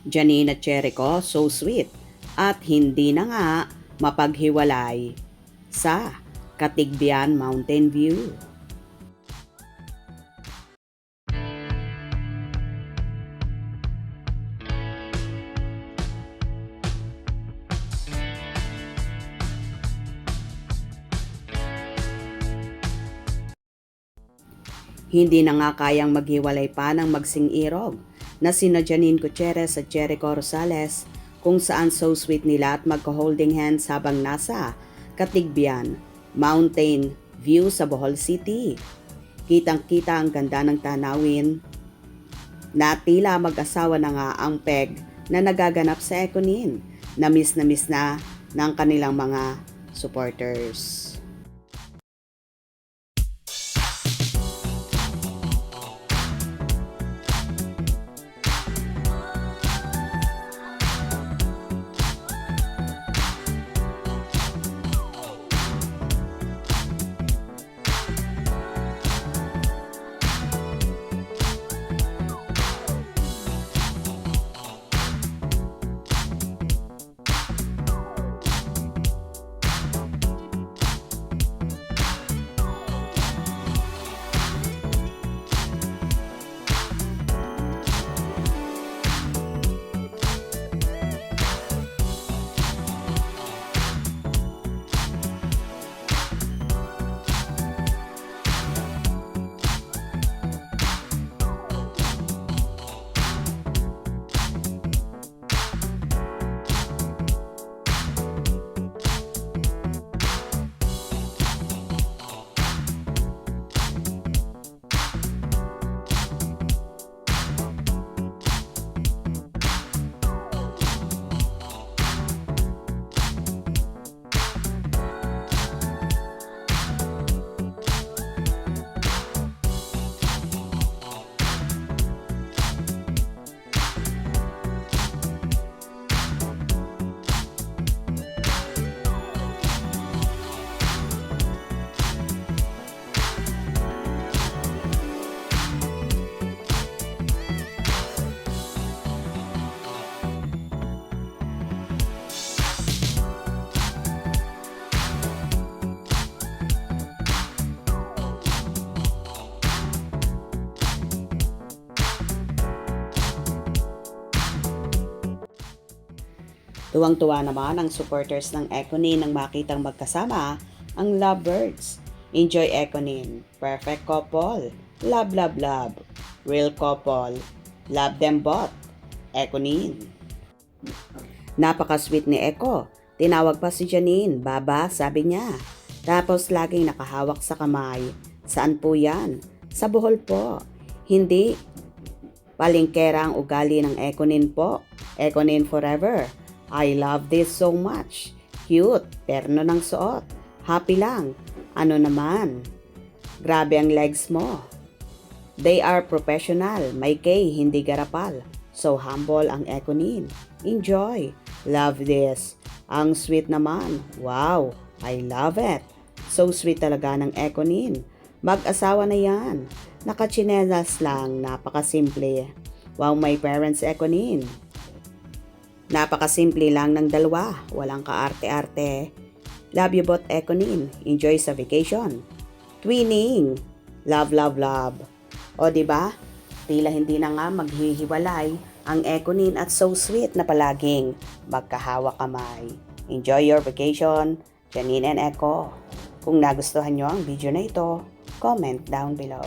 Janine at Jericho, so sweet. At hindi na nga mapaghiwalay sa Katigbian Mountain View. Hindi na nga kayang maghiwalay pa ng magsing-irog na sina Janine Gutierrez at Jericho Rosales kung saan so sweet nila at magka-holding hands habang nasa Katigbian Mountain View sa Bohol City. Kitang-kita ang ganda ng tanawin na tila mag-asawa na nga ang peg na nagaganap sa Econin na miss na ng kanilang mga supporters. Tuwang-tuwa naman ang supporters ng Econin nang makitang magkasama ang lovebirds. Enjoy Econin, perfect couple, love love love, real couple, love them both, Econin. Napaka-sweet ni Eco, tinawag pa si Janine, baba sabi niya. Tapos laging nakahawak sa kamay. Saan po yan? Sa Bohol po. Hindi. Palingkera ang ugali ng Econin po. Econin forever. I love this so much. Cute, terno ng suot. Happy lang. Ano naman? Grabe ang legs mo. They are professional. May K, hindi garapal. So humble ang Econin. Enjoy. Love this. Ang sweet naman. Wow, I love it. So sweet talaga ng Econin. Mag-asawa na yan. Nakachinelas lang, napakasimple. Wow, my parents Econin. Napakasimple lang ng dalawa, walang kaarte-arte. Love you both Econin. Enjoy sa vacation. Twinning. Love, love, love. O diba? Tila hindi na nga maghihiwalay ang Econin at so sweet na palaging magkahawak kamay. Enjoy your vacation, Janine and Eco. Kung nagustuhan nyo ang video na ito, comment down below.